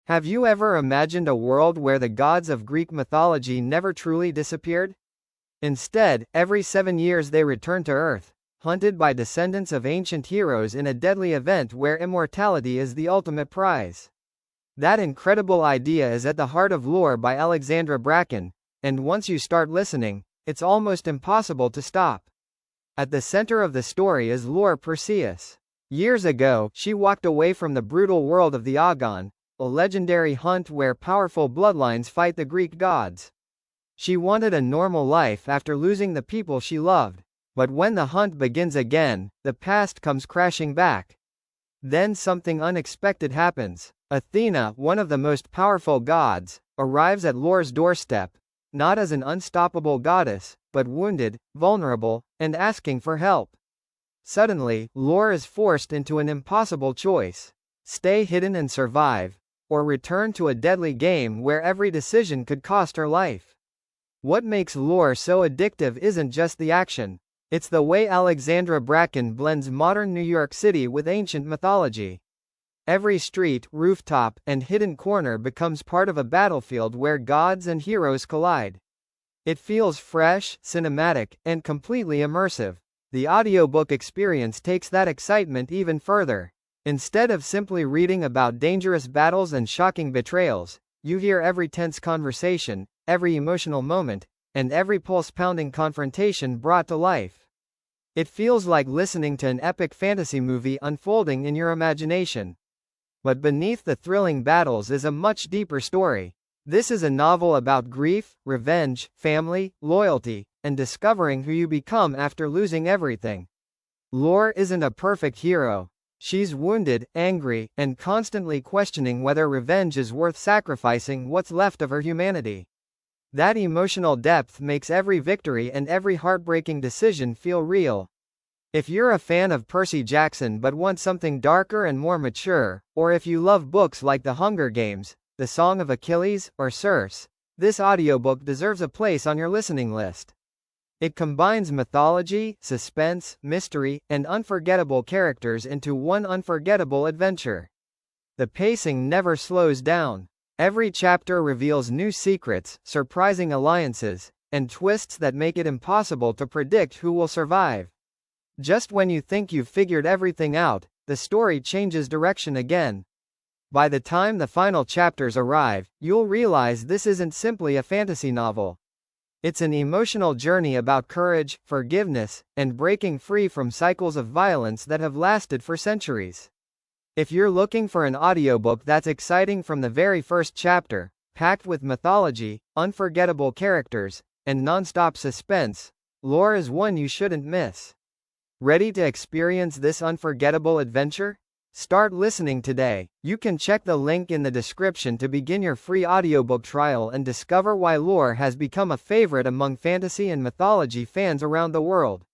Have you ever imagined a world where the gods of Greek mythology never truly disappeared? Instead, every 7 years they return to Earth, hunted by descendants of ancient heroes in a deadly event where immortality is the ultimate prize. That incredible idea is at the heart of Lore by Alexandra Bracken, and once you start listening, it's almost impossible to stop. At the center of the story is Lore Perseus. Years ago, she walked away from the brutal world of the Agon, a legendary hunt where powerful bloodlines fight the Greek gods. She wanted a normal life after losing the people she loved, but when the hunt begins again, the past comes crashing back. Then something unexpected happens. Athena, one of the most powerful gods, arrives at Lore's doorstep, not as an unstoppable goddess, but wounded, vulnerable, and asking for help. Suddenly, Lore is forced into an impossible choice: stay hidden and survive, or return to a deadly game where every decision could cost her life. What makes Lore so addictive isn't just the action, it's the way Alexandra Bracken blends modern New York City with ancient mythology. Every street, rooftop, and hidden corner becomes part of a battlefield where gods and heroes collide. It feels fresh, cinematic, and completely immersive. The audiobook experience takes that excitement even further. Instead of simply reading about dangerous battles and shocking betrayals, you hear every tense conversation, every emotional moment, and every pulse-pounding confrontation brought to life. It feels like listening to an epic fantasy movie unfolding in your imagination. But beneath the thrilling battles is a much deeper story. This is a novel about grief, revenge, family, loyalty, and discovering who you become after losing everything. Lore isn't a perfect hero. She's wounded, angry, and constantly questioning whether revenge is worth sacrificing what's left of her humanity. That emotional depth makes every victory and every heartbreaking decision feel real. If you're a fan of Percy Jackson but want something darker and more mature, or if you love books like The Hunger Games, The Song of Achilles, or Circe, this audiobook deserves a place on your listening list. It combines mythology, suspense, mystery, and unforgettable characters into one unforgettable adventure. The pacing never slows down. Every chapter reveals new secrets, surprising alliances, and twists that make it impossible to predict who will survive. Just when you think you've figured everything out, the story changes direction again. By the time the final chapters arrive, you'll realize this isn't simply a fantasy novel. It's an emotional journey about courage, forgiveness, and breaking free from cycles of violence that have lasted for centuries. If you're looking for an audiobook that's exciting from the very first chapter, packed with mythology, unforgettable characters, and non-stop suspense, Lore is one you shouldn't miss. Ready to experience this unforgettable adventure? Start listening today. You can check the link in the description to begin your free audiobook trial and discover why Lore has become a favorite among fantasy and mythology fans around the world.